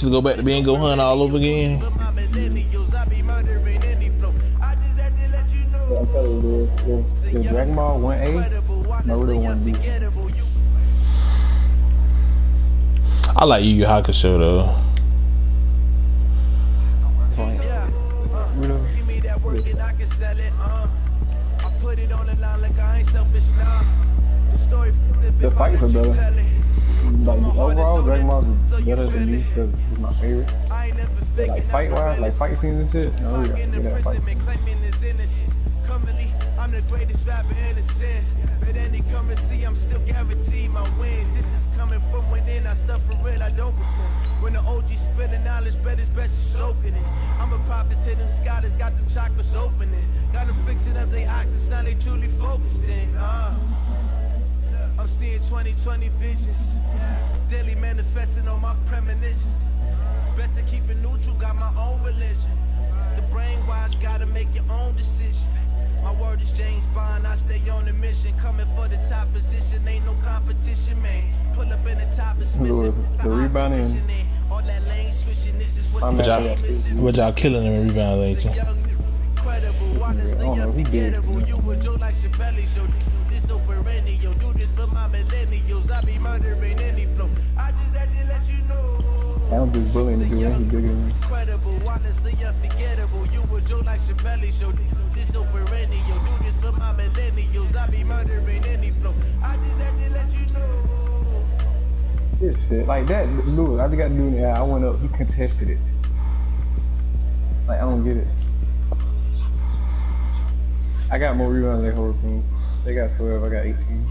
to go back to being go hunt all over again. Yeah, I'm telling you, the Dragon Ball 1A, Naruto 1B. I like Yu Yu Hakusho though. Fine. Give me that work and I can sell it. I put it on the line like I ain't selfish now. The story The fights are better. Like overall, Dragon Ball is better than me because it's my favorite. But like fight wise, like fight scenes and shit, no, we got that fight. I'm the greatest rapper in a sense. But any come and see, I'm still guaranteed my wins. This is coming from within. I stuff for real, I don't pretend. When the OG spilling knowledge, bet it's best you soaking it. I'm a prophet to them scholars, got them chakras opening. Got them fixing up they octaves, now they truly focused in. I'm seeing 2020 visions. Daily manifesting on my premonitions. Best to keep it neutral, got my own religion. The brainwash, gotta make your own decision. My word is James Bond, I stay on the mission. Coming for the top position, ain't no competition, man. Pull up in the top of The rebounding. All that lane switching, this is what y'all killing them in rebound lane too. I don't know, he did. You would joke like your belly show. This so perennial, do this for my millennials. I be murdering any flow. I just had to let you know. I'm just bullying to do anything bigger than me. Incredible, honestly unforgettable. You would joke like your belly show. This so perennial, do this for my millennials. I be murdering any flow. I just had to let you know. This shit, like that, Lewis, I just got to do it. I went up, he contested it. Like, I don't get it. I got more rebounds than their whole team. They got 12, I got 18.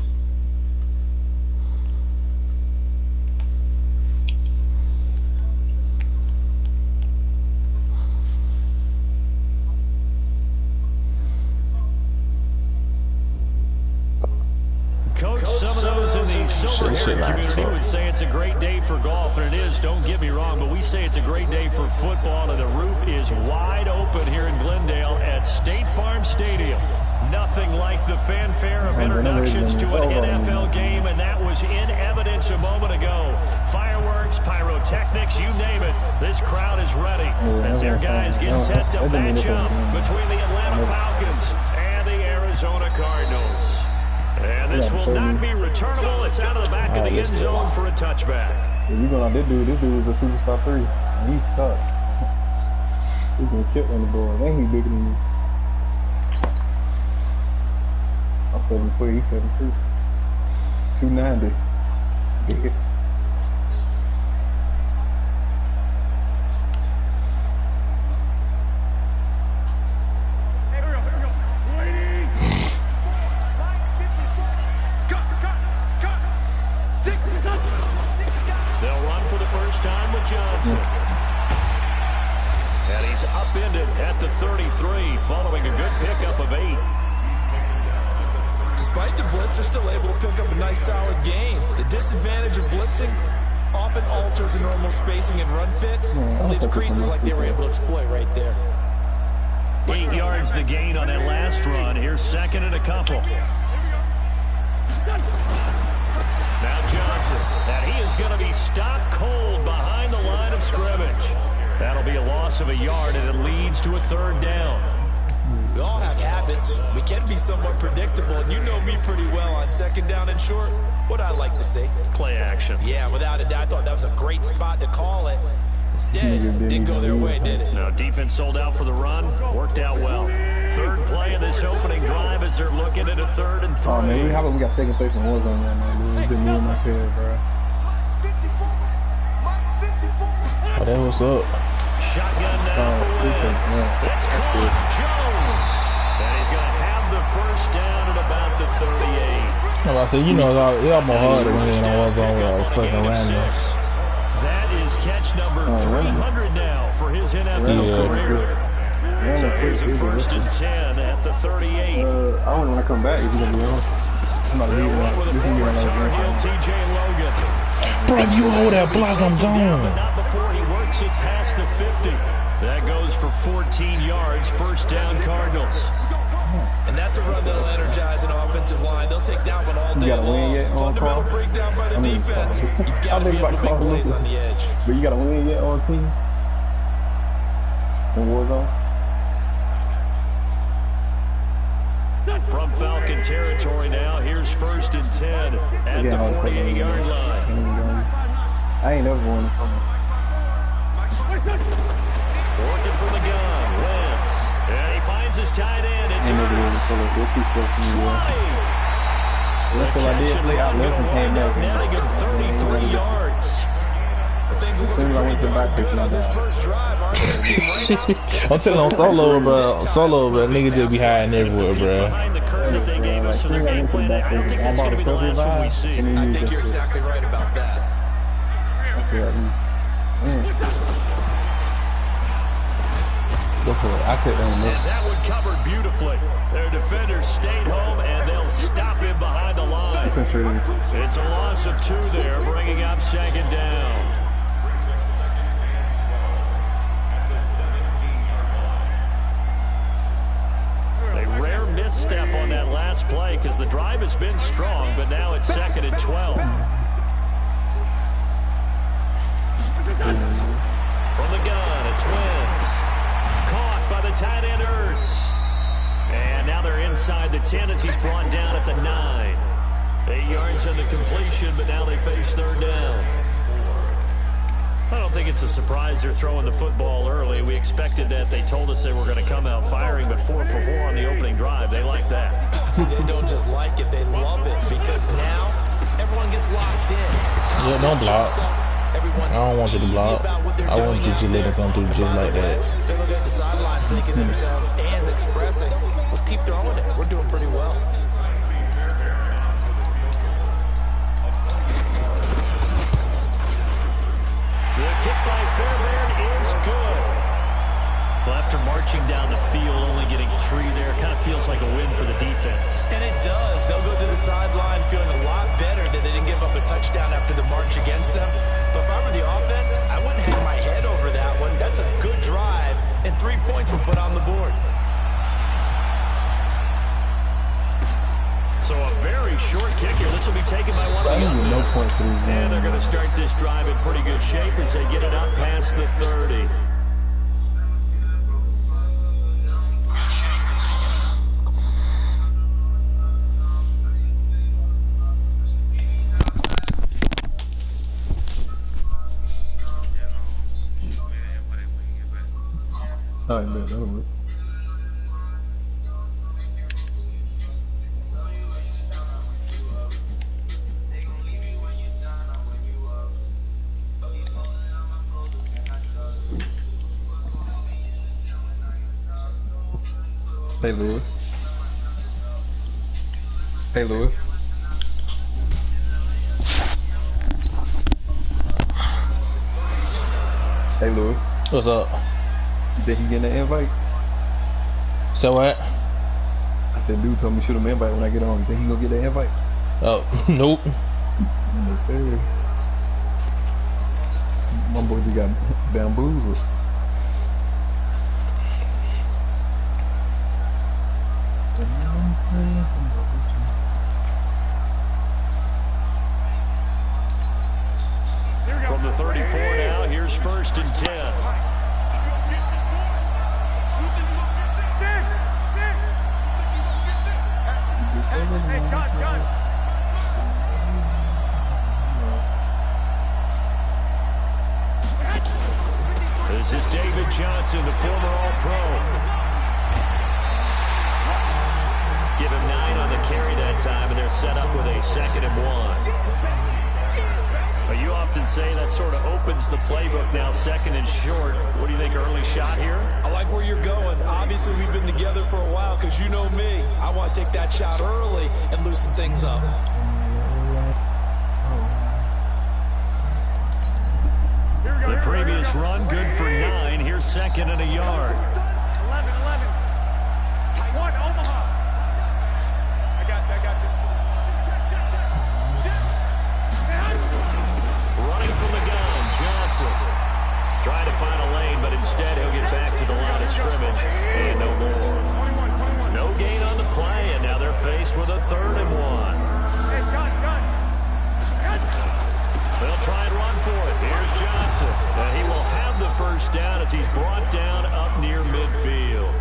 Coach, some of those in the silver-haired community would say it's a great day for golf, and it is, don't get me wrong, but we say it's a great day for football, and the roof is wide open here in Glendale at State Farm Stadium. Nothing like the fanfare of introductions to an NFL game, and that was in evidence a moment ago. Fireworks, pyrotechnics, you name it. This crowd is ready as their guys get set to match up between the Atlanta Falcons and the Arizona Cardinals. And this will not be returnable. It's out of the back of the end zone for a touchback. Yeah, you going this dude was a superstar 3. And he sucked. He's gonna kill on the board. Ain't he bigger than me? I'm 7'4", he's 7'2". 290. Yeah. Johnson. And he's upended at the 33 following a good pickup of 8. Despite the blitz, they're still able to pick up a nice solid gain. The disadvantage of blitzing often alters the normal spacing and run fits and leaves creases like they were able to exploit right there. 8 yards the gain on that last run. Here's second and a couple. Now Johnson, and he is going to be stopped cold behind the line of scrimmage. That'll be a loss of a yard, and it leads to a 3rd down. We all have habits. We can be somewhat predictable, and you know me pretty well on 2nd down and short. What I like to say. Play action. Yeah, without a doubt, I thought that was a great spot to call it. Instead, didn't go their way, did it? No, defense sold out for the run. Worked out well. 3rd play of this opening drive as they're looking at a 3rd and 3. Oh, man, how about we got 2nd place in Warzone right now, dude? It's been me and my tail, bro. Oh, that was up. Shotgun now for Wentz. It's caught Jones. And he's going to have the 1st down at about the 38. No, I said, you know, it's almost hard to win in Warzone where I was fucking around there. That is catch number 300 now for his NFL career. So here's a 1st and 10 at the 38. I don't want to come back if you're going to be on. I'm not leaving that. With a former Tar Heel, TJ Logan. Bro, if you hold that block, I'm gone. But not before he works it past the 50. That goes for 14 yards. First down, Cardinals. And that's a run that'll energize an offensive line. They'll take that one all day long. Fundamental breakdown by the defense. You've got to be able to make plays on the edge. But you got a win yet on team? In Warzone? From Falcon territory now, here's 1st and 10 at the 48-yard line. I ain't never won this summer. Working from the gun, Wentz. And he finds his tight end. It's They're too slow for me, boy. That's what I did. I left and came back. Netting him 33 yards. Things are looking pretty darn good on this first drive, aren't they? I'm telling on solo, bro. Solo, bro. Nigga just be hiding everywhere, bro. Behind the curve that they gave us, so their game plan, I don't think that's going to be the last one we see. I think you're exactly right about that. Go for it. I couldn't And that one covered beautifully. Their defenders stayed home, and they'll stop him behind the line. It's a loss of 2 there, bringing up 2nd down. A rare misstep on that last play because the drive has been strong, but now it's 2nd and 12. From the gun, it's Wentz. Caught by the tight end Ertz. And now they're inside the 10 as he's brought down at the 9. 8 yards on the completion, but now they face 3rd down. I don't think it's a surprise they're throwing the football early. We expected that. They told us they were going to come out firing, but 4 for 4 on the opening drive. They like that. They don't just like it, they love it, because now everyone gets locked in. Yeah, don't block. I don't want you to block. I want you to let it come through just like that. They look at the sideline thinking themselves and expressing, let's keep throwing it. We're doing pretty well. The kick by Fairbairn is good. Well, after marching down the field, only getting 3 there, kind of feels like a win for the defense. And it does. They'll go to the sideline feeling a lot better that they didn't give up a touchdown after the march against them. But if I were the offense, I wouldn't hang my head over that one. That's a good drive, and 3 points were put on the board. So a very short kick here. This will be taken by one of the young men. And they're going to start this drive in pretty good shape as they get it up past the 30. All right, man, that'll work. Hey, Lewis. Hey, Lewis. Hey, Lewis. What's up? Did he get an invite? So what? I said, dude told me to shoot him an invite when I get on. Think he gonna get that invite? Oh, nope. No, sir. My boy just got bamboozled. From the 34 now, here's 1st and 10. This is David Johnson, the former All-Pro. Give him 9 on the carry that time, and they're set up with a 2nd and 1. But you often say that sort of opens the playbook now, 2nd and short. What do you think, early shot here? I like where you're going. Obviously, we've been together for a while because you know me. I want to take that shot early and loosen things up. The previous run, good for 9. Here's 2nd and a yard. 11. One, Omaha. I got this. Running from the gun, Johnson. Trying to find a lane, but instead he'll get back to the line scrimmage and no more. No gain on the play, and now they're faced with a 3rd and 1. They'll try and run for it. Here's Johnson. And he will have the first down as he's brought down up near midfield.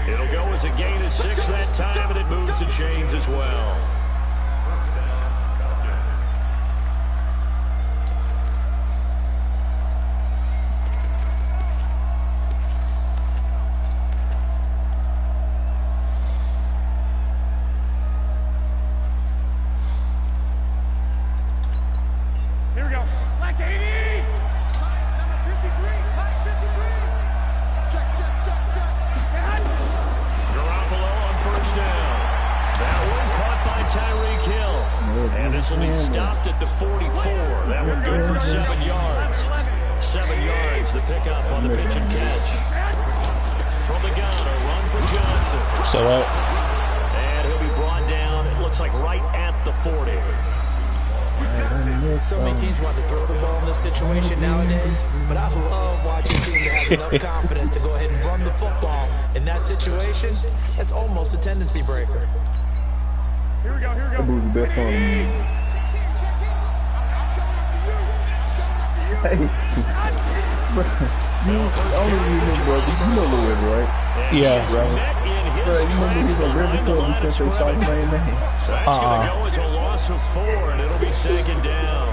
It'll go as a gain of 6 that time, and it moves the chains as well. Stopped at the 44. That one good for 7 yards. 7 yards, the pickup on the pitch and catch. From the gun, a run for Johnson. So and he'll be brought down, it looks like right at the 40. So many teams want to throw the ball in this situation nowadays, but I love watching a team that has enough confidence to go ahead and run the football. In that situation, that's almost a tendency breaker. Here we go, here we go. That was the best one. Hey, bro, you only use him, bro. You know Lewis, right? yeah. Right. Bro, you remember he's a very cool because they saw his name. That's going to go as a loss of 4, and it'll be 2nd down.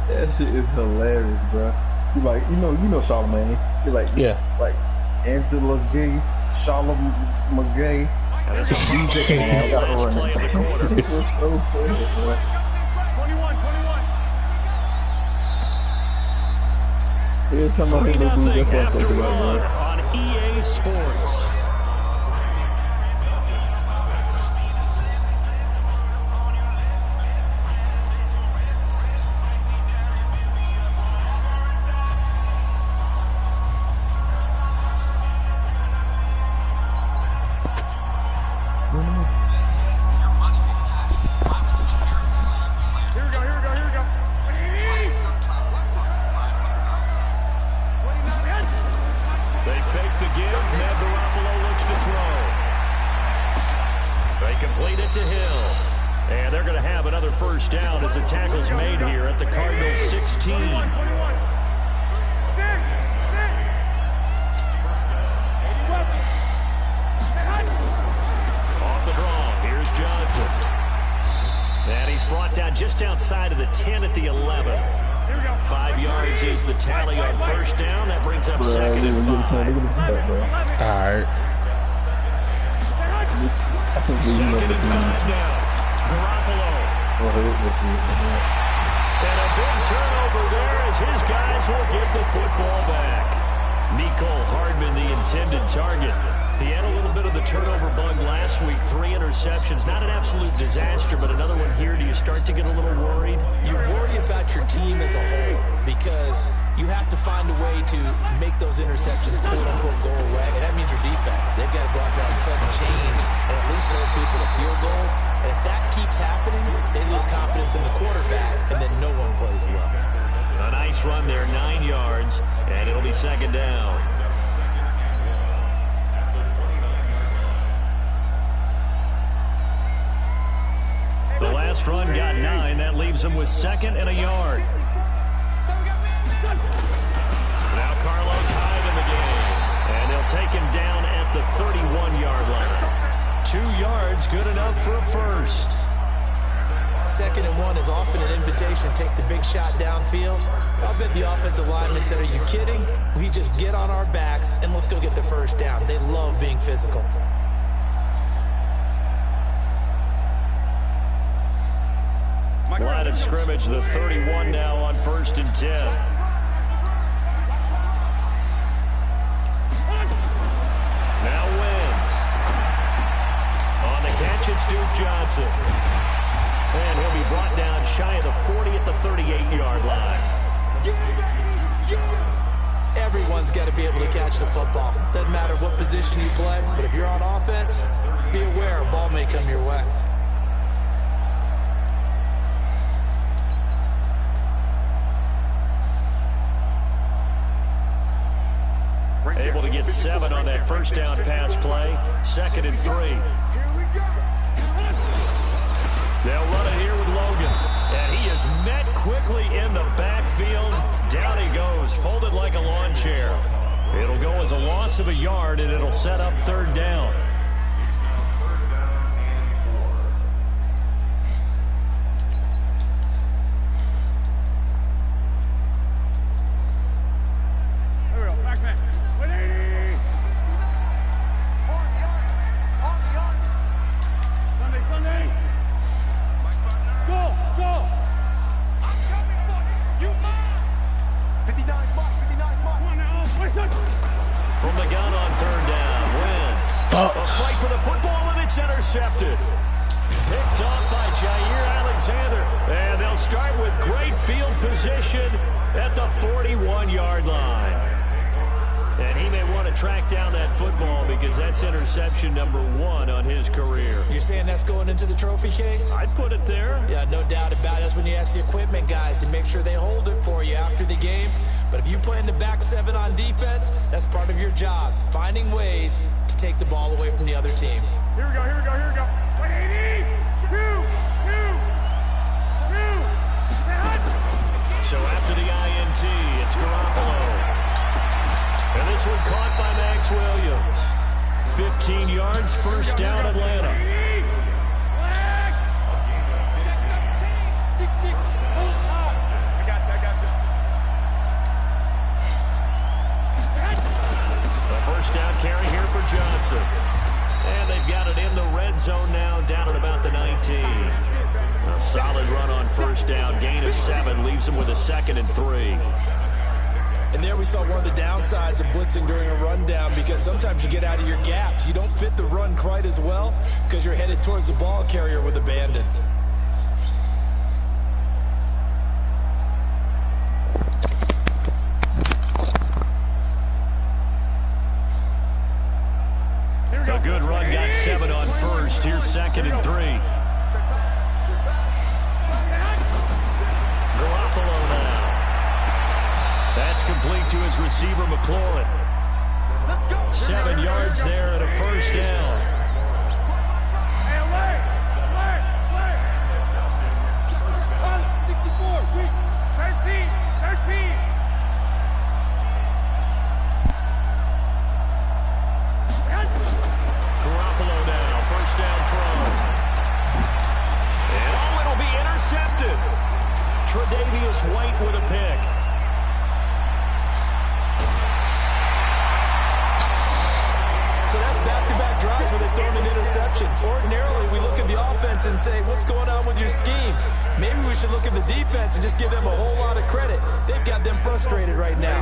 That shit is hilarious, bro. You like, you know Charlamagne. You're like, Yeah. like Angela Gay, Charlamagne Gay. And that's a DJ last play of the quarter. It was so funny, bro. 21. Every time I hear those dudes, 3-0 that's what I'm after thinking run about, on EA Sports. Down as the tackle's made here at the Cardinals 16. Off the draw, here's Johnson. And he's brought down just outside of the 10 at the 11. 5 yards is the tally on first down. That brings up 2nd and 5. Alright. 2nd and 5 now. Garoppolo. And a big turnover there as his guys will get the football back. Nicole Hardman, the intended target. He had a little bit of the turnover bug last week. 3 interceptions. Not an absolute disaster, but another one here. Do you start to get a little worried? You worry about your team as a whole because you have to find a way to make those interceptions quote-unquote go away, and that means your defense. They've got to go out there and sudden change and at least hold people to field goals. And if that keeps happening, they lose confidence in the quarterback, and then no one plays well. A nice run there, 9 yards, and it'll be 2nd down. The last run got 9. That leaves them with 2nd and a yard. Now Carlos Hyde in the game, and they'll take him down at the 31-yard line. 2 yards, good enough for a first. 2nd and 1 is often an invitation to take the big shot downfield. I'll bet the offensive lineman said, are you kidding? We just get on our backs and let's go get the first down. They love being physical. Line of scrimmage, the 31 now on 1st and 10. Now Wentz. On the catch, it's Duke Johnson. And he'll be brought down shy of the 40 at the 38-yard line. Everyone's got to be able to catch the football. Doesn't matter what position you play, but if you're on offense, be aware a ball may come your way. able to get 7 on that first down pass play. 2nd and 3. They'll run it here with Logan. And he is met quickly in the backfield. Down he goes, folded like a lawn chair. It'll go as a loss of a yard, and it'll set up 3rd down. From the gun on 3rd down, Wentz. A fight for the football, and it's intercepted. Picked off by Jair Alexander. And they'll start with great field position at the 41-yard line. And he may want to track down that football because that's interception number 1 on his career. You're saying that's going into the trophy case? I'd put it there. Yeah, no doubt about it. That's when you ask the equipment guys to make sure they hold it for you after the game. But if you play in the back 7 on defense, that's part of your job, finding ways to take the ball away from the other team. Here we go, here we go, here we go. 180, 2. So after the INT, it's Garoppolo. And this one caught by Max Williams. 15 yards, first down, Atlanta. I got you. A first down carry here for Johnson. And they've got it in the red zone now, down at about the 19. A solid run on first down. Gain of 7 leaves them with a 2nd and 3. And there we saw one of the downsides of blitzing during a rundown, because sometimes you get out of your gaps. You don't fit the run quite as well because you're headed towards the ball carrier with abandon. A good run, got 7 on first. Here's 2nd and 3. Garoppolo now. That's complete to his receiver, McLaurin. 7 yards there and a first down. Garoppolo now, first down throw. And it'll be intercepted. Tre'Davious White with a pick. So that's back-to-back drives where they throw an interception. Ordinarily, we look at the offense and say, what's going on with your scheme? Maybe we should look at the defense and just give them a whole lot of credit. They've got them frustrated right now.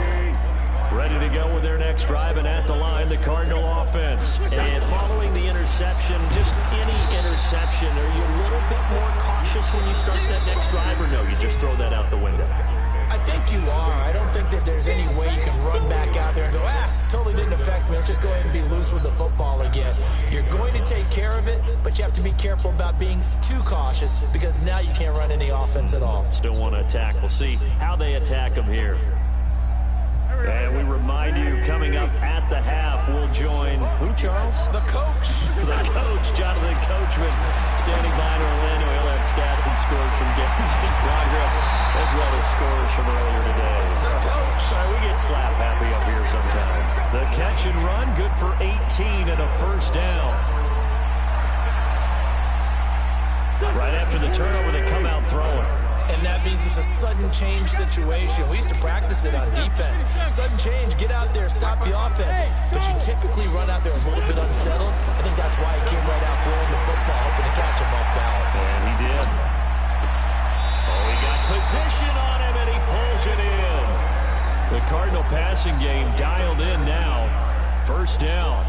Ready to go with their next drive, and at the line, the Cardinal offense. And following the interception, just any interception, are you a little bit more cautious when you start that next drive, or no, you just throw that out the window? I think you are. I don't think that there's any way you can run back out there and go, totally didn't affect me. Let's just go ahead and be loose with the football again. You're going to take care of it, but you have to be careful about being too cautious, because now you can't run any offense at all. Still want to attack. We'll see how they attack them here. And we remind you, coming up at the half, we'll join, who, Charles? The coach. The coach, Jonathan Coachman, standing by in Orlando. He'll have stats and scores from games in progress, as well as scores from earlier today. The coach. We get slap happy up here sometimes. The catch and run, good for 18 and a first down. Right after the turnover, they come out throwing. And that means it's a sudden change situation. We used to practice it on defense. Sudden change, get out there, stop the offense. But you typically run out there a little bit unsettled. I think that's why he came right out throwing the football, hoping to catch him off balance. And he did. Oh, he got position on him, and he pulls it in. The Cardinal passing game dialed in now. First down.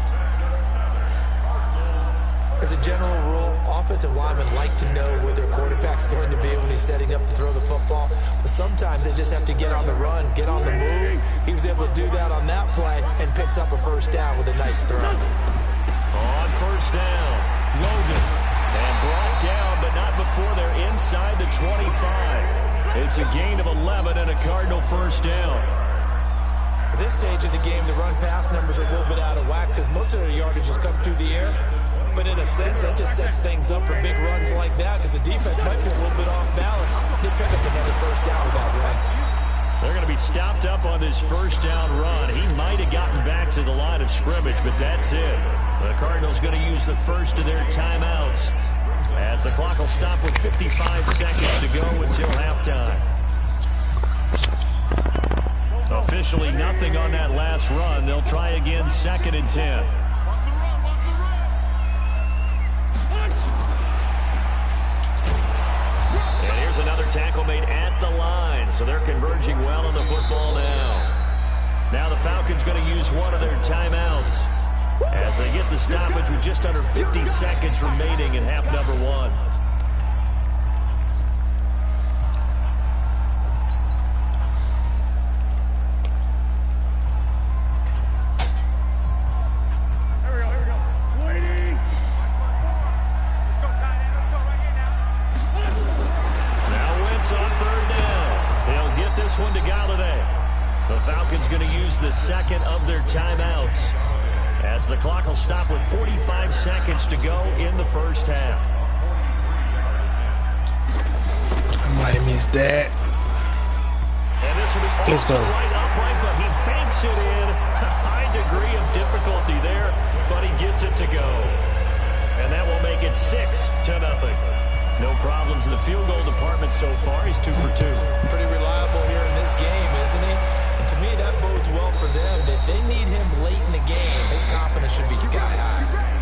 As a general rule, offensive linemen like to know where their quarterback's going to be when he's setting up to throw the football. But sometimes they just have to get on the run, get on the move. He was able to do that on that play and picks up a first down with a nice throw. On first down, Logan. And brought down, but not before they're inside the 25. It's a gain of 11 and a Cardinal first down. At this stage of the game, the run-pass numbers are a little bit out of whack because most of their yardage has come through the air. But in a sense, that just sets things up for big runs like that because the defense might be a little bit off balance. They pick up another first down with that run. They're going to be stopped up on this first down run. He might have gotten back to the line of scrimmage, but that's it. The Cardinals going to use the first of their timeouts as the clock will stop with 55 seconds to go until halftime. Officially nothing on that last run. They'll try again 2nd and 10. And here's another tackle made at the line. So they're converging well on the football now. Now the Falcons going to use one of their timeouts as they get the stoppage with just under 50 seconds remaining in half number 1. The second of their timeouts as the clock will stop with 45 seconds to go in the first half. I might have missed that. And this will be Let's go. Right upright, but he banks it in. A high degree of difficulty there, but he gets it to go. And that will make it 6-0. No problems in the field goal department so far. He's 2 for 2. Pretty reliable here in this game, isn't he? And to me, that bodes well for them. If they need him late in the game, his confidence should be sky high.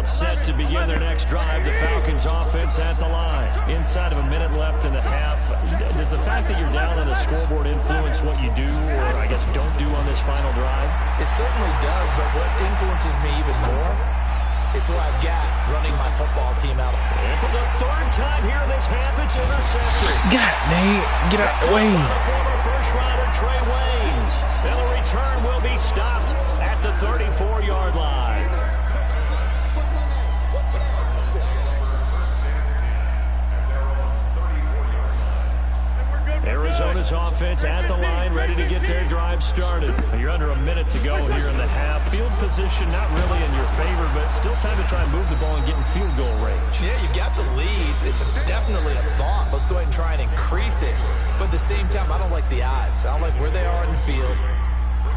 Set to begin their next drive. The Falcons offense at the line. Inside of a minute left in the half. Does the fact that you're down on the scoreboard influence what you do, or I guess don't do on this final drive? It certainly does, but what influences me even more is who I've got running my football team out. And for the 3rd time here in this half, it's intercepted. God dang it. Get out the way. Former first rounder Trey Waynes. And the return will be stopped at the 34-yard line. Arizona's offense at the line, ready to get their drive started. You're under a minute to go here in the half. Field position not really in your favor, but still time to try and move the ball and get in field goal range. Yeah, you got the lead. It's definitely a thought. Let's go ahead and try and increase it. But at the same time, I don't like the odds. I don't like where they are in the field.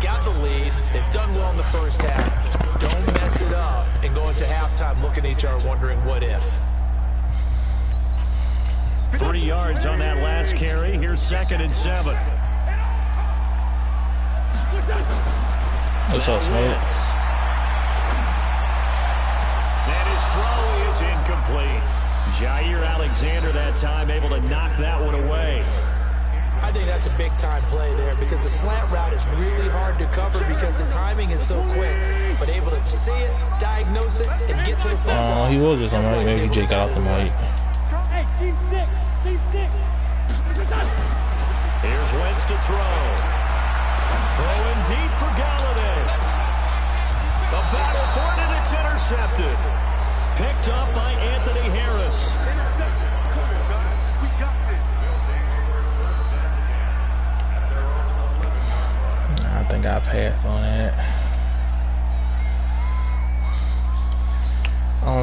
Got the lead. They've done well in the first half. Don't mess it up and go into halftime looking at each other wondering what if. 3 yards on that last carry. Here's 2nd and 7. What's up, Smoke? And his throw is incomplete. Jair Alexander that time able to knock that one away. I think that's a big-time play there because the slant route is really hard to cover because the timing is so quick. But able to see it, diagnose it, and get to the football. He was just on right. Maybe he just got off the mic. Here's Wentz to throw. Throwing deep for Galladay. The battle for it, and it's intercepted. Picked up by Anthony Harris. I think I passed on that.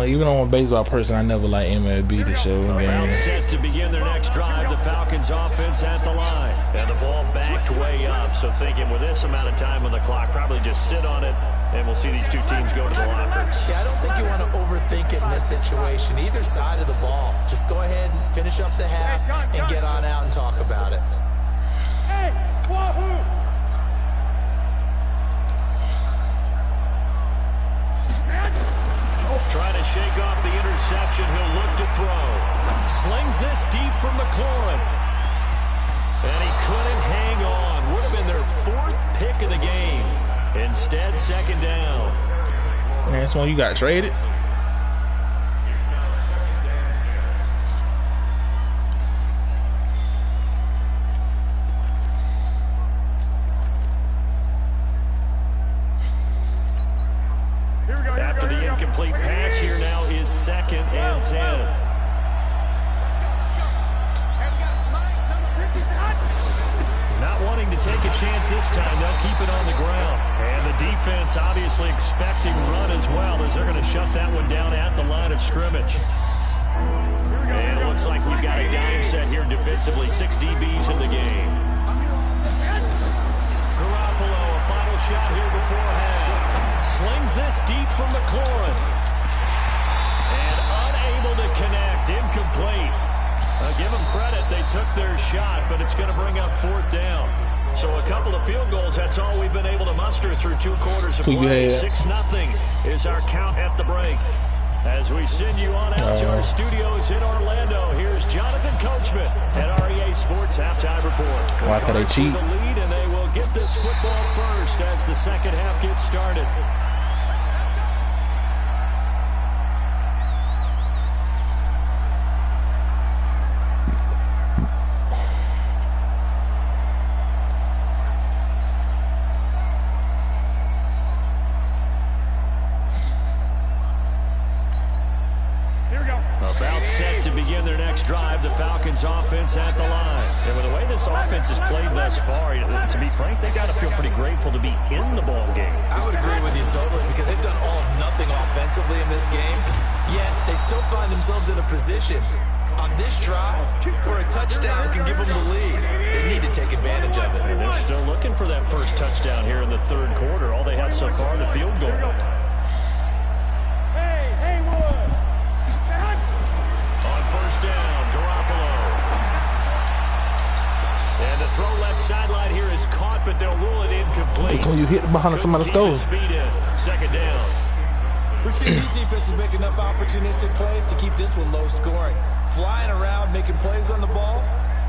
Even though I'm a baseball person, I never like MLB to show game. Set to begin their next drive. The Falcons offense at the line. And the ball backed way up. So thinking with this amount of time on the clock, probably just sit on it, and we'll see these two teams go to the lockers. Yeah, I don't think you want to overthink it in this situation. Either side of the ball. Just go ahead and finish up the half and get on out and talk about it. Hey, wahoo! Trying to shake off the interception. He'll look to throw. Slings this deep from McLaurin. And he couldn't hang on. Would have been their 4th pick of the game. Instead, 2nd down. Man, that's when you got traded. After the incomplete pass, here now is 2nd and 10. Not wanting to take a chance this time, they'll keep it on the ground. And the defense obviously expecting run as well, as they're going to shut that one down at the line of scrimmage. And it looks like we've got a dime set here defensively. 6 DBs in the game. Garoppolo, a final shot here before half. Slings this deep from McLaurin. And unable to connect. Incomplete. Give them credit. They took their shot, but it's going to bring up 4th down. So a couple of field goals, that's all we've been able to muster through 2 quarters of play. 6-0 is our count at the break. As we send you on out to our studios in Orlando, here's Jonathan Coachman at REA Sports Halftime Report. Why could they cheat? The lead, and they will get this football first as the second half gets started. About set to begin their next drive, the Falcons offense at the line. And with the way this offense has played thus far, to be frank, they got to feel pretty grateful to be in the ball game. I would agree with you totally, because they've done all of nothing offensively in this game, yet they still find themselves in a position on this drive where a touchdown can give them the lead. They need to take advantage of it. And they're still looking for that first touchdown here in the 3rd quarter. All they had so far, the field goal. First down, Garoppolo. And the throw left sideline here is caught, but they'll rule it incomplete. It's when you hit behind somebody's goals. 2nd down. We're seeing these defenses make enough opportunistic plays to keep this one low scoring. Flying around, making plays on the ball,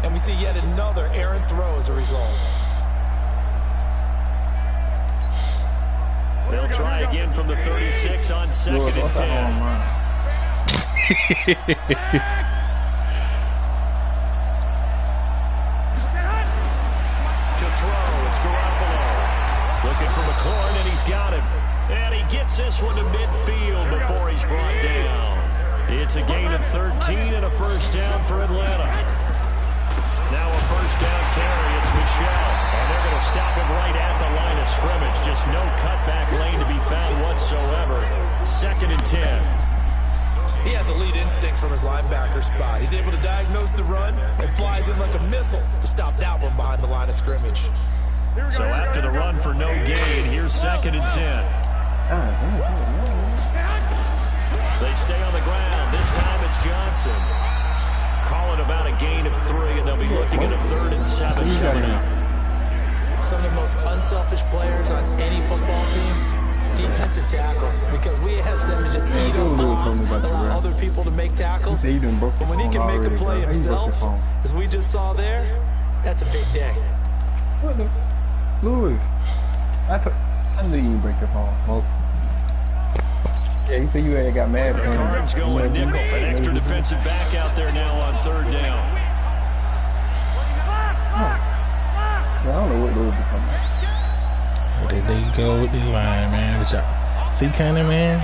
and we see yet another errant throw as a result. They'll try again from the 36 on 2nd and 10. To throw, it's Garoppolo. Looking for McLaurin, and he's got him. And he gets this one to midfield before he's brought down. It's a gain of 13 and a first down for Atlanta. Now a first down carry, it's Michel. And they're going to stop him right at the line of scrimmage. Just no cutback lane to be found whatsoever. 2nd and 10. He has elite instincts from his linebacker spot. He's able to diagnose the run and flies in like a missile to stop that one behind the line of scrimmage. So after the run for no gain, here's 2nd and 10. They stay on the ground. This time it's Johnson. Calling about a gain of 3, and they'll be looking at a 3rd and 7 coming up. Some of the most unselfish players on any football team, defensive tackles, because we ask them to just eat up bombs, allow other people to make tackles. But when he can make a play himself, as we just saw there, that's a big day. Lewis, I knew you break your phone, Smoke. Yeah, you said you ain't got mad. The Cards going nickel. An extra defensive back out there now on 3rd down. I don't know what Lewis is talking about. There they go with the line, man. Good job. See, Cannon, man.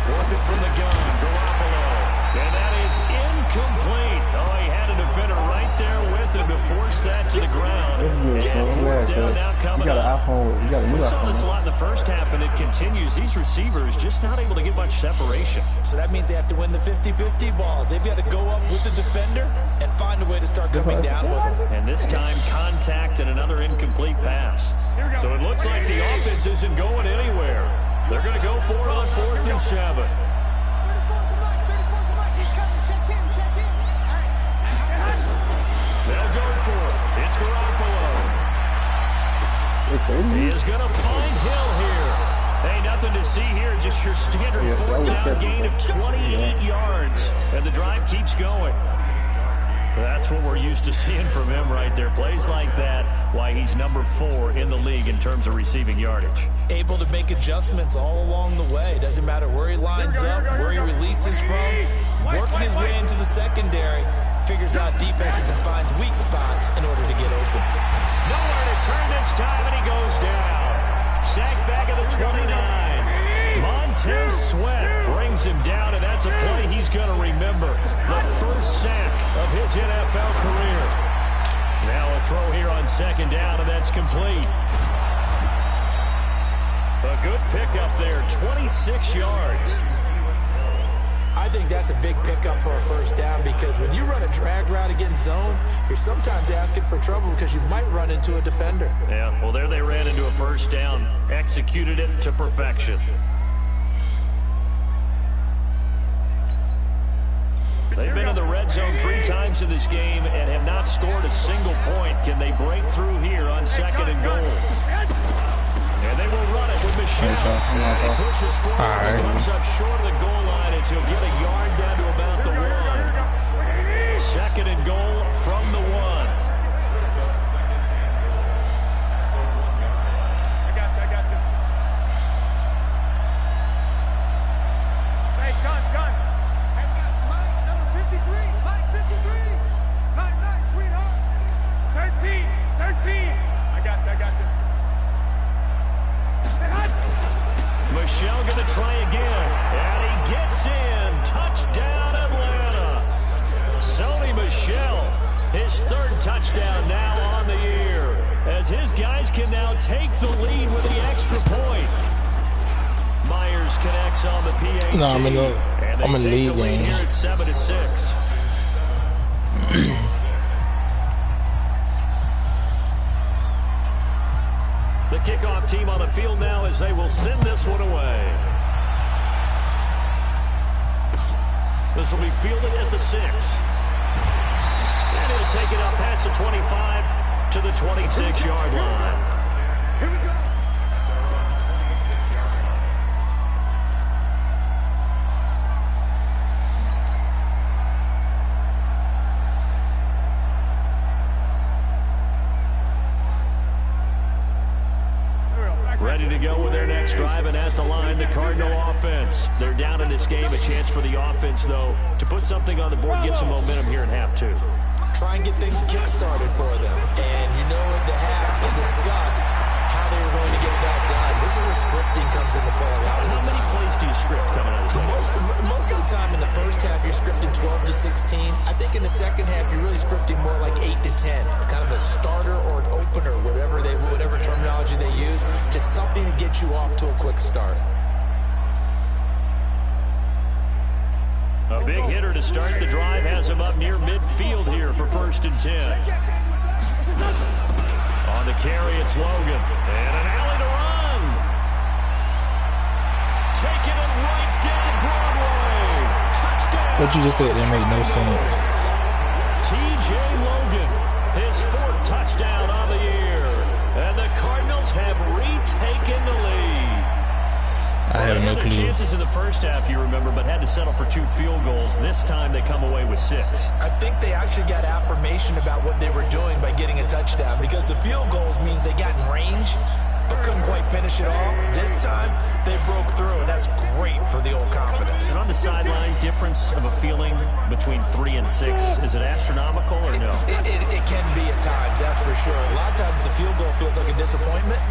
Working from the gun, Garoppolo. And that is incomplete. Oh, he had a defender right there with him to force that to the ground. And 4th down now coming up. We saw this a lot in the first half, and it continues. These receivers just not able to get much separation. So that means they have to win the 50-50 balls. They've got to go up with the defender and find a way to start coming down with them. And this time, contact and another incomplete pass. So it looks like the offense isn't going anywhere. They're going to go for it on 4th and 7. They'll go for it. It's Garoppolo. He is going to find Hill here. Hey, nothing to see here. Just your standard 4th down gain of 28 yards. And the drive keeps going. That's what we're used to seeing from him right there. Plays like that, why he's number 4 in the league in terms of receiving yardage. Able to make adjustments all along the way. Doesn't matter where he lines up, where he releases from. Working his way into the secondary. Figures out defenses and finds weak spots in order to get open. Nowhere to turn this time, and he goes down. Sacked back at the 29. Montez Sweat brings him down, and that's a play he's going to remember. The first sack of his NFL career. Now a throw here on second down, and that's complete. A good pickup there, 26 yards. I think that's a big pickup for a first down because when you run a drag route against zone, you're sometimes asking for trouble because you might run into a defender. Yeah, well, there they ran into a first down, executed it to perfection. They've been in the red zone 3 times in this game and have not scored a single point. Can they break through here on second and goal? And they will run it with Michelle. He pushes forward and comes up short of the goal line as he'll get a yard down to about the 1. Second and goal from the 1. I got you. Hey, gun. Line number 53. Line 53. Line 9, sweetheart. 13. I got you. Michelle going to try again, and he gets in. Touchdown, Atlanta. Sony Michel, his 3rd touchdown now on the year, as his guys can now take the lead with the extra point. Myers connects on the PAT. No, I'm in the league game here at 7-6. The kickoff team on the field now as they will send this one away. This will be fielded at the 6. And he'll take it up past the 25 to the 26-yard line. Here we go. Ready to go with their next drive, and at the line, the Cardinal offense. They're down in this game. A chance for the offense, though, to put something on the board, get some momentum here in half 2. Try and get things kick-started for them. And you know at the half, they discussed how they were going to get that done. This is where scripting comes into play a lot of the time. How many plays do you script coming out of this? Most of the time in the first half, you're scripting 12 to 16. I think in the second half, you're really scripting more like 8 to 10. Kind of a starter or an opener, whatever terminology they use. Just something to get you off to a quick start. A big hitter to start the drive has him up near midfield here for 1st and 10. On the carry, it's Logan. And an alley to run. Taking it right down Broadway. Touchdown. What you just said, that made no sense. T.J. Logan, his 4th touchdown on the year. And the Cardinals have retaken the lead. I have no clue. Chances in the first half, you remember, but had to settle for 2 field goals. This time they come away with 6. I think they actually got affirmation about what they were doing by getting a touchdown because the field goals means they got in range but couldn't quite finish it all. This time they broke through, and that's great for the old confidence. And on the sideline, difference of a feeling between 3 and 6, is it astronomical or no? It can be at times, that's for sure. A lot of times the field goal feels like a disappointment.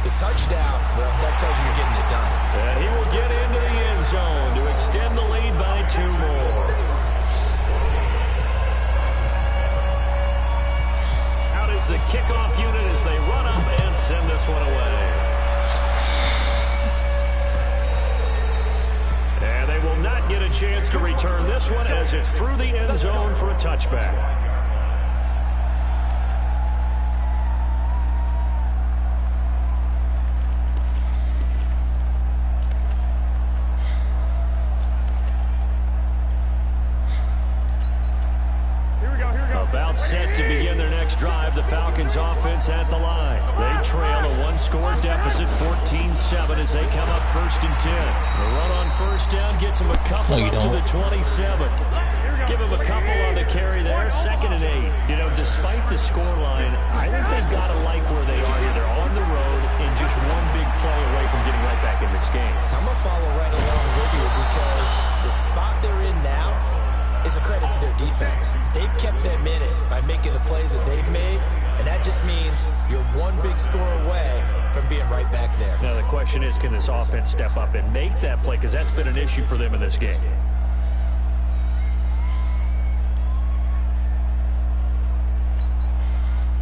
The touchdown, well, that tells you you're getting it done. And he will get into the end zone to extend the lead by 2 more. Out is the kickoff unit as they run up and send this one away. And they will not get a chance to return this one as it's through the end zone for a touchback. About set to begin their next drive, the Falcons offense at the line. They trail a 1-score deficit, 14-7 as they come up 1st and 10. The run on 1st down gets them a couple up to the 27. Give him a couple on the carry there. 2nd and 8. You know, despite the scoreline, I think they've got to like where they are here. They're on the road and just one big play away from getting right back in this game. I'm going to follow right along with you because the spot they're in now is a credit to their defense. They've kept them in it by making the plays that they've made, and that just means you're one big score away from being right back there. Now the question is, can this offense step up and make that play? Because that's been an issue for them in this game.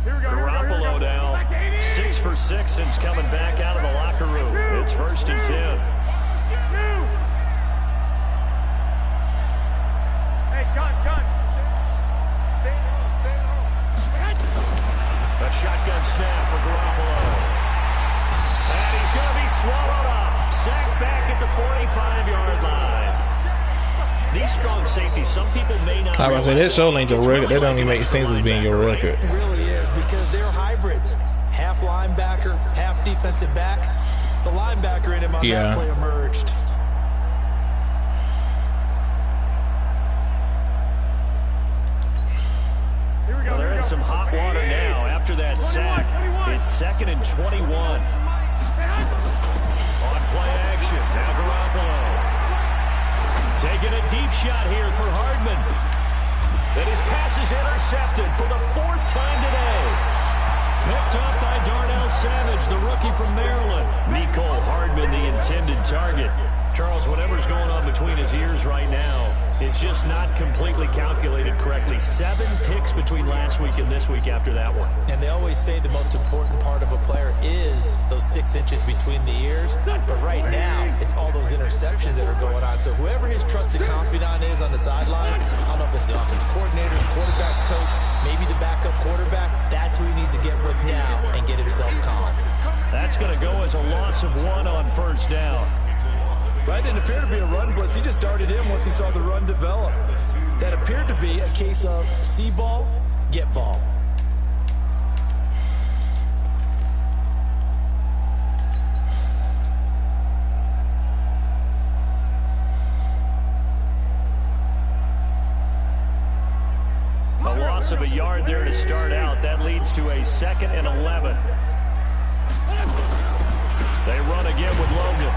Garoppolo now 6 for 6 since coming back out of the locker room. It's 1st and 10. Hey, gun. Stay at home. A shotgun snap for Garoppolo. And he's going to be swallowed up. Sacked back at the 45-yard line. These strong safeties, some people may not. I was say that show ain't your record. That don't even make sense as being your record. It really is because they're hybrids. Half linebacker, half defensive back. The linebacker in him on that play emerged. Well, they're in some hot water now after that sack. It's 2nd and 21. On play action. Now Garoppolo. Taking a deep shot here for Hardman. And his pass is intercepted for the 4th time today. Picked up by Darnell Savage, the rookie from Maryland. Nicole Hardman, the intended target. Charles, whatever's going on between his ears right now, it's just not completely calculated correctly. 7 picks between last week and this week after that one. And they always say the most important part of a player is those 6 inches between the ears. But right now, it's all those interceptions that are going on. So whoever his trusted confidant is on the sidelines, I don't know if it's the offense coordinator, the quarterback's coach, maybe the backup quarterback, that's who he needs to get with now and get himself calm. That's going to go as a loss of 1 on 1st down. That didn't appear to be a run blitz. He just darted in once he saw the run develop. That appeared to be a case of see ball, get ball. A loss of a yard there to start out. That leads to a 2nd and 11. They run again with Logan.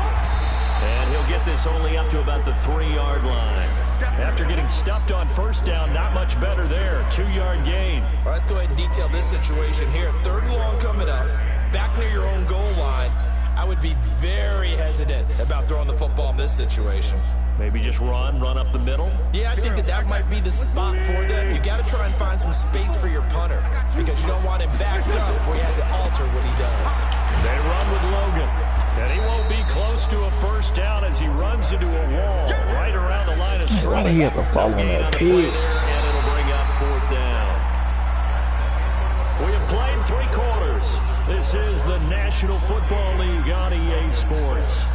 And he'll get this only up to about the 3-yard line. After getting stuffed on 1st down, not much better there. 2-yard gain. All right, let's go ahead and detail this situation here. 3rd and long coming up, back near your own goal line. I would be very hesitant about throwing the football in this situation. Maybe just run up the middle? Yeah, I think that might be the spot for them. You got to try and find some space for your punter because you don't want him backed up where he has to alter what he does. They run with Logan. And he won't be close to a 1st down as he runs into a wall right around the line of scrimmage. Why did he have to follow on that pig? And it'll bring up 4th down. We have played 3 quarters. This is the National Football League on EA Sports.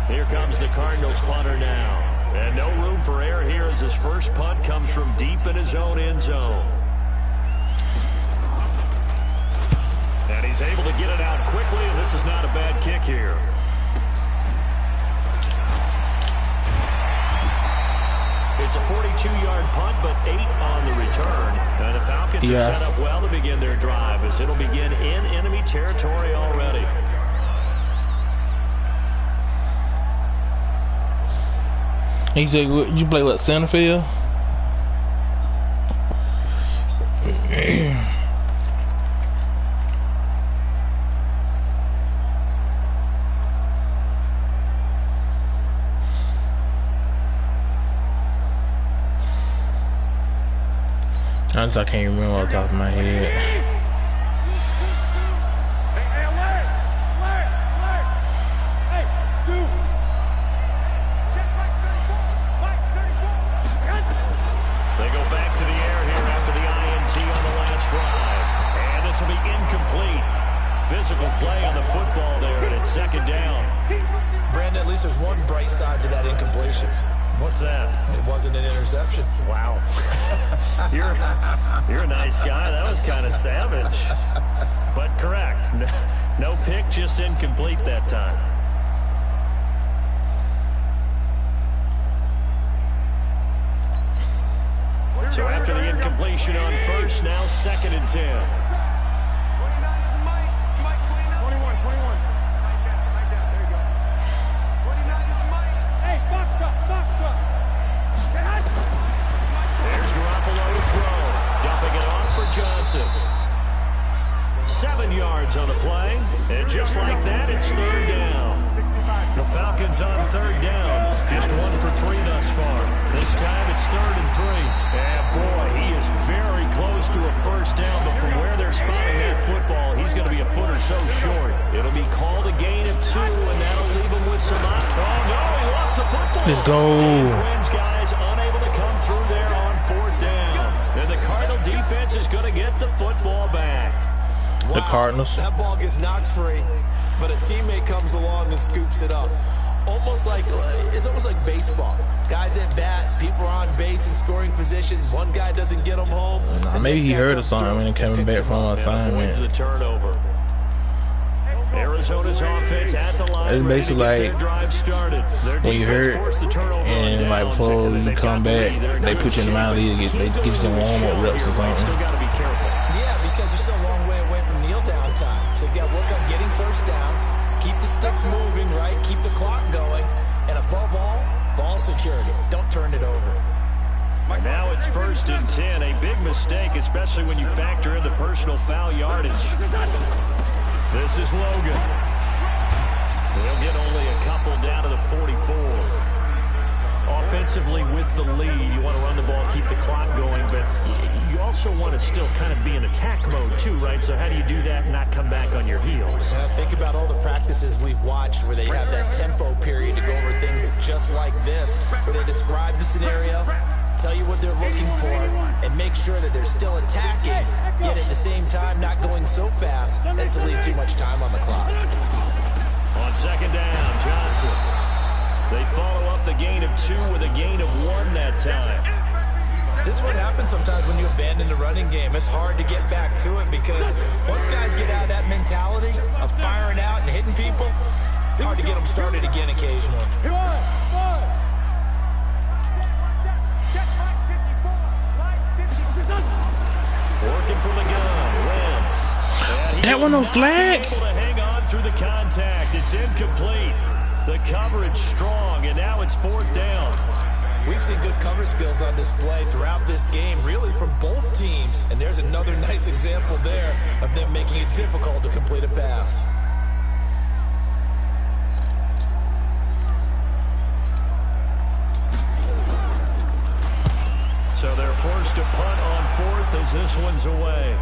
Here comes the Cardinals punter now. And no room for error here as his first punt comes from deep in his own end zone. And he's able to get it out quickly, and this is not a bad kick here. It's a 42-yard punt, but 8 on the return. And the Falcons are set up well to begin their drive as it'll begin in enemy territory already. He said, you play what, center field? I can't remember off the top of my head. Physical play on the football there, and it's 2nd down. Brandon, at least there's one bright side to that incompletion. What's that? It wasn't an interception. Wow. You're a nice guy. That was kind of savage. But correct. No pick, just incomplete that time. So after the incompletion on first, now 2nd and 10. 21. Hey, box truck. There's Garoppolo to throw. Dumping it off for Johnson. 7 yards on the play. And just like that, it's 3rd down. The Falcons on 3rd down. Just 1 for 3 thus far. This time it's 3rd and 3. And boy, he is very close to a first down. But from where they're spotting that football, he's going to be a foot or so short. It'll be called a gain of 2, and that'll leave him with some... Oh, no, he lost the football. Let's go. Quinn's guys unable to come through there on 4th down. And the Cardinal defense is going to get the football back. The Cardinals. That ball gets knocked free, but a teammate comes along and scoops it up. It's almost like baseball. Guys at bat, people are on base in scoring position. One guy doesn't get them home. Maybe he heard of something when he coming back from an assignment. The turnover. Arizona's offense at the line. It's basically like when you hurt and like before you come back, they put you in the minor league. They get you some warm-up reps or something. Still got to be careful. Yeah, because they're still a long way away from kneel down time. So you got to work on getting first downs, keep the sticks moving, right? Keep the clock going, and above all, ball security. Don't turn it over. Now it's 1st and 10. A big mistake, especially when you factor in the personal foul yardage. This is Logan. They'll get only a couple down to the 44. Offensively with the lead, you want to run the ball, keep the clock going, but you also want to still kind of be in attack mode too, right? So how do you do that and not come back on your heels? Think about all the practices we've watched where they have that tempo period to go over things just like this, where they describe the scenario, tell you what they're looking for, and make sure that they're still attacking, yet at the same time not going so fast as to leave too much time on the clock. On 2nd down, Johnson. They follow up the gain of 2 with a gain of 1 that time. This is what happens sometimes when you abandon the running game. It's hard to get back to it because once guys get out of that mentality of firing out and hitting people, hard to get them started again occasionally. Working from the gun, Wentz. That one no flag? Able to hang on through the contact. It's incomplete. The coverage strong, and now it's 4th down. We've seen good cover skills on display throughout this game, really from both teams. And there's another nice example there of them making it difficult to complete a pass. So they're forced to punt on 4th as this one's away.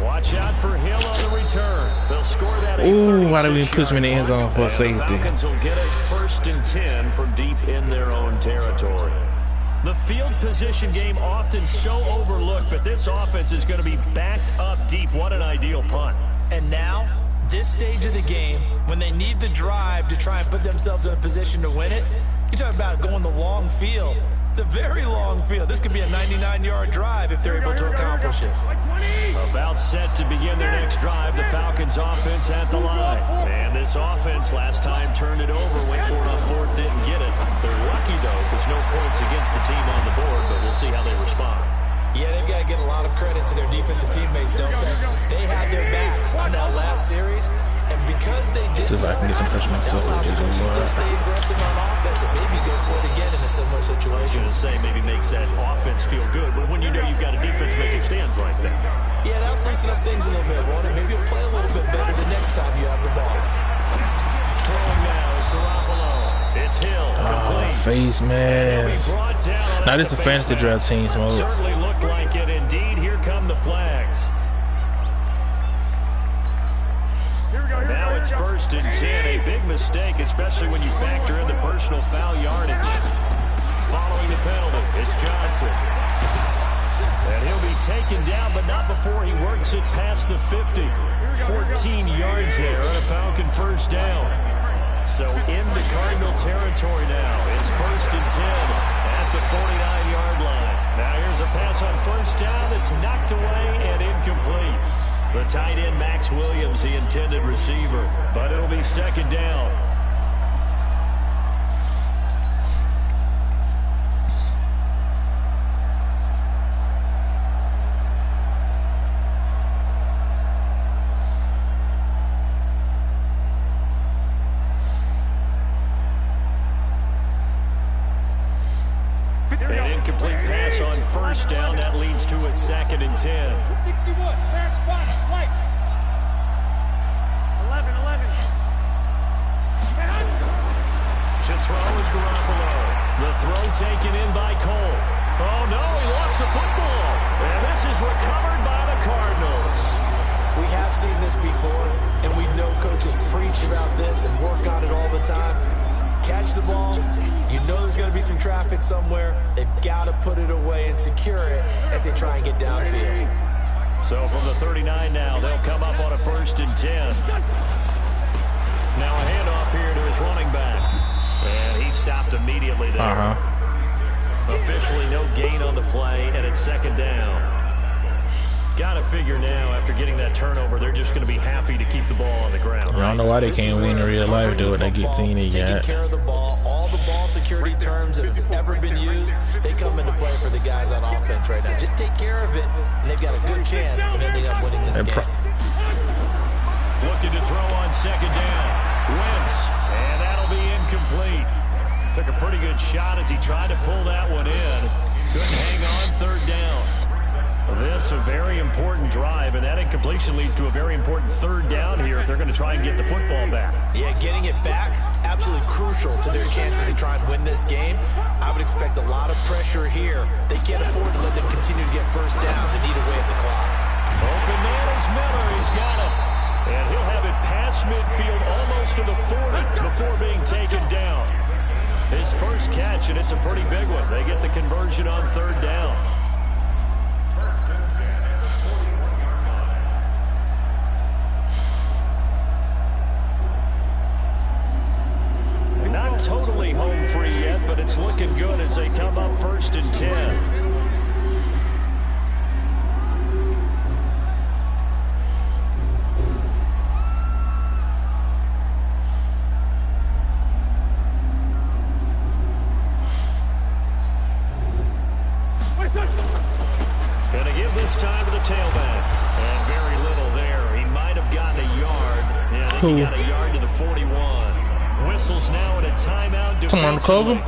Watch out for Hill on the return. They'll score that. Ooh, why did we push him in the end zone for safety? The Falcons will get it 1st and 10 from deep in their own territory. The field position game often so overlooked, but this offense is going to be backed up deep. What an ideal punt. And now, this stage of the game, when they need the drive to try and put themselves in a position to win it, you talk about going the long field, the very long field. This could be a 99-yard drive if they're able to accomplish it. About set to begin their next drive, the Falcons offense at the line. And this offense last time turned it over, went for it on 4th, didn't get it. They're lucky, though, because no points against the team on the board, but we'll see how they respond. Yeah, they've got to give a lot of credit to their defensive teammates, don't they? They had their backs on that last series, and because they did see if I can get some pressure myself. the coaches still stay aggressive on offense and maybe go for it again in a similar I was situation. going to say maybe makes that offense feel good, but when you know you've got a defense making stands like that. Yeah, that'll loosen up things a little bit, won't it? Maybe you'll play a little bit better the next time you have the ball. Throwing now is Garoppolo. It's Hill, complete. Face mask. Now this is a fantasy draft team, so Certainly looked like it. Indeed, here come the flags. Now it's 1st and 10. A big mistake, especially when you factor in the personal foul yardage. Following the penalty, it's Johnson. And he'll be taken down, but not before he works it past the 50. 14 yards there on a Falcon first down. So into Cardinal territory now. It's 1st and 10 at the 49-yard line. Now here's a pass on 1st down that's knocked away and incomplete. The tight end, Max Williams, the intended receiver. But it'll be second down. An incomplete pass on first down. That leads to a 2nd and 10. 61, clearance spot, right. 11. To throw is Garoppolo. The throw taken in by Cole. Oh, no, he lost the football. And this is recovered by the Cardinals. We have seen this before, and we know coaches preach about this and work on it all the time. Catch the ball. You know there's going to be some traffic somewhere. They've got to put it away and secure it as they try and get downfield. So from the 39 now, they'll come up on a 1st and 10. Now a handoff here to his running back. And he stopped immediately there. Officially no gain on the play, and it's 2nd down. Got to figure now, after getting that turnover, they're just going to be happy to keep the ball on the ground. I don't know why they can't win in real life, do it. They get seen it, Taking care of the ball, all the ball security terms that have ever been used, they come into play for the guys on offense right now. Just take care of it, and they've got a good chance of ending up winning this game. Looking to throw on 2nd down. Wentz, and that'll be incomplete. Took a pretty good shot as he tried to pull that one in. Couldn't hang on 3rd down. This a very important drive, and that incompletion leads to a very important 3rd down here if they're going to try and get the football back. Yeah, getting it back, absolutely crucial to their chances to try and win this game. I would expect a lot of pressure here. They can't afford to let them continue to get first downs and eat away at the clock. Open man is Miller. He's got it. And he'll have it past midfield almost to the 40 before being taken down. His first catch, and it's a pretty big one. They get the conversion on 3rd down. Not totally home free yet, but it's looking good as they come up 1st and 10. Gonna give this time to the tailback. And very little there. He might have gotten a yard. Yeah, I think he got a yard to the 41. Whistles now in a timeout. Come on, cover.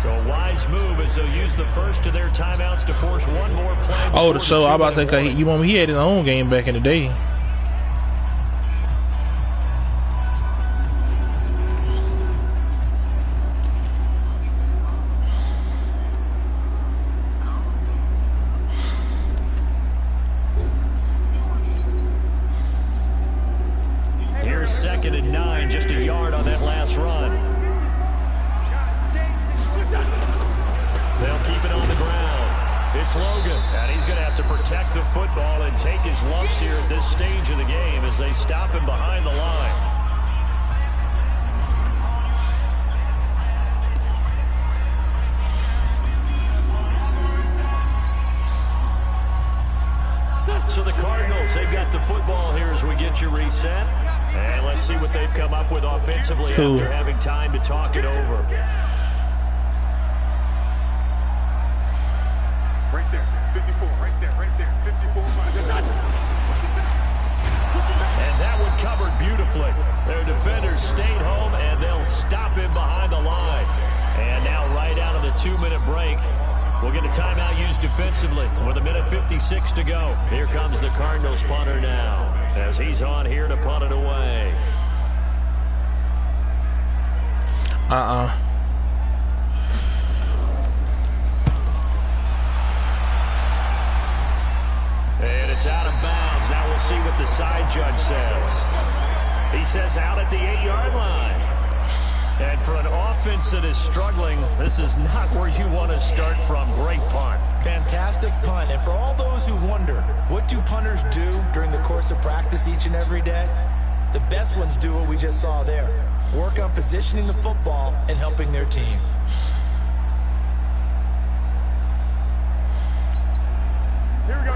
So a wise move as they'll use the first of their timeouts to force one more play. Oh, so I about to say, he had his own game back in the day. Here's 2nd and 9, just a yard on that last run. They'll keep it on the ground. It's Logan, and he's going to have to protect the football and take his lumps here at this stage of the game as they stop him behind the line. So the Cardinals, they've got the football here as we get you reset. And let's see what they've come up with offensively after having time to talk it over. Right there, 54, right there, 54. And that one covered beautifully. Their defenders stayed home, and they'll stop him behind the line. And now right out of the 2-minute break, we'll get a timeout used defensively with 1:56 to go. Here comes the Cardinals punter now as he's on here to punt it away. And it's out of bounds. Now we'll see what the side judge says. He says out at the 8-yard line. And for an offense that is struggling, this is not where you want to start from. Great punt. Fantastic punt. And for all those who wonder, what do punters do during the course of practice each and every day? The best ones do what we just saw there. Work on positioning the football and helping their team. Here we go.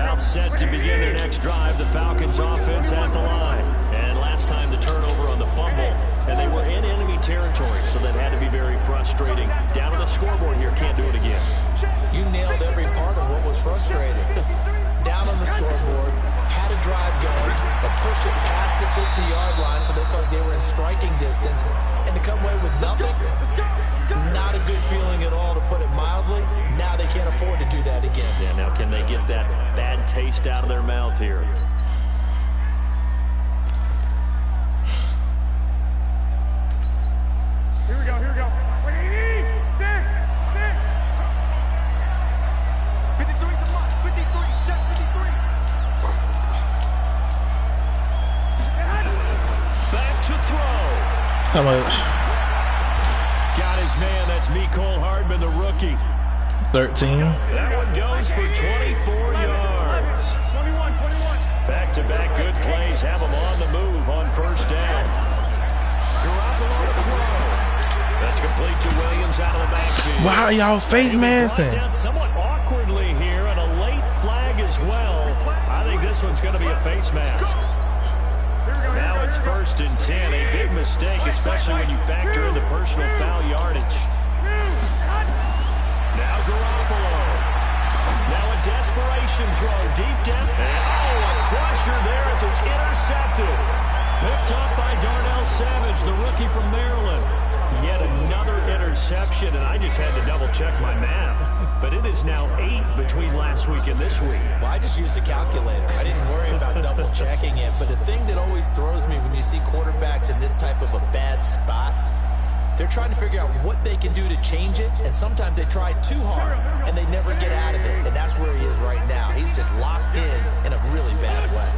About set to begin their next drive, the Falcons offense at the line. And last time the turnover on the fumble, and they were in enemy territory, so that had to be very frustrating. Down on the scoreboard here, can't do it again. You nailed every part of what was frustrating. Down on the scoreboard, had a drive going, and pushed it past the 50-yard line so they thought they were in striking distance, and to come away with nothing, not a good feeling at all, to put it mildly. Now they can't afford to do that again. Yeah, now can they get that bad taste out of their mouth here? Here we go, here we go. 53's the mark. 53, check 53. Back to throw. How much? Got his man. That's Mecole Hardman, the rookie. 13. That one goes for 24 yards. 21. Back-to-back good plays have him on the move on first down. Garoppolo to throw. That's complete to Williams out of the backfield. Why are y'all face masking? Down somewhat awkwardly here, and a late flag as well. I think this one's going to be a face mask. Now it's 1st and 10. A big mistake, especially when you factor in the personal foul yardage. Now Garoppolo. Now a desperation throw deep down. And a crusher there as it's intercepted. Picked up by Darnell Savage, the rookie from Maryland. Yet another interception, and I just had to double-check my math. But it is now 8 between last week and this week. Well, I just used a calculator. I didn't worry about double-checking it. But the thing that always throws me when you see quarterbacks in this type of a bad spot, they're trying to figure out what they can do to change it, and sometimes they try too hard, and they never get out of it. And that's where he is right now. He's just locked in a really bad way.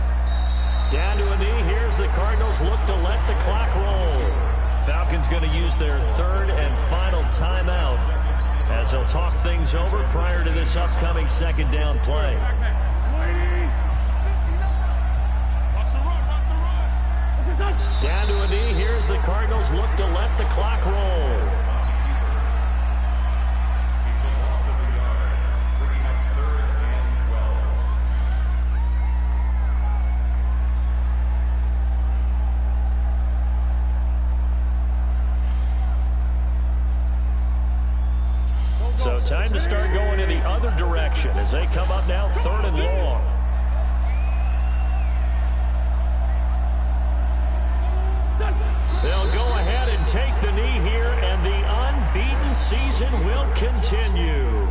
Down to a knee. Here's the Cardinals look to let the clock roll. Falcons going to use their 3rd and final timeout as they'll talk things over prior to this upcoming 2nd down play. Down to a knee. Here's the Cardinals look to let the clock roll. So time to start going in the other direction as they come up now 3rd and long. They'll go ahead and take the knee here, and the unbeaten season will continue.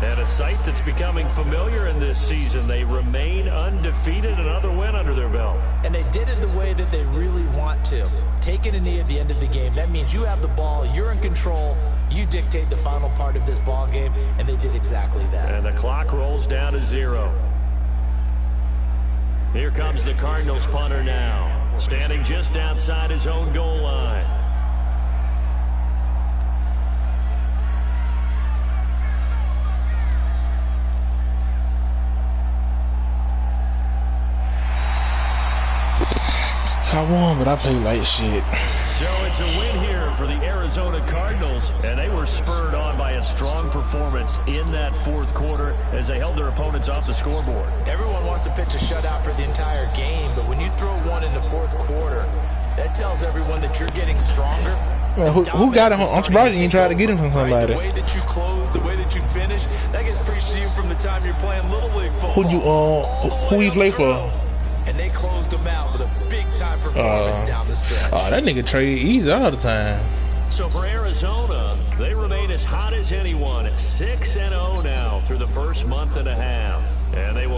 And a sight that's becoming familiar in this season. They remain undefeated, another win under their belt. And they did it the way that they really want to. Taking a knee at the end of the game, that means you have the ball, you're in control, you dictate the final part of this ball game, and they did exactly that. And the clock rolls down to 0. Here comes the Cardinals punter now, standing just outside his own goal line. I won, but I played like shit. So it's a win here for the Arizona Cardinals, and they were spurred on by a strong performance in that 4th quarter as they held their opponents off the scoreboard. Everyone wants to pitch a shutout for the entire game, but when you throw one in the 4th quarter, that tells everyone that you're getting stronger. Man, who got him? I'm surprised you didn't try to get him from somebody. The way that you close, the way that you finish, that gets preached to you from the time you're playing Little League football. Who you play for? And they closed him out with a big-time performance down the stretch. That nigga trade easy all the time. So for Arizona, they remain as hot as anyone at 6-0 now through the first month and a half. And they will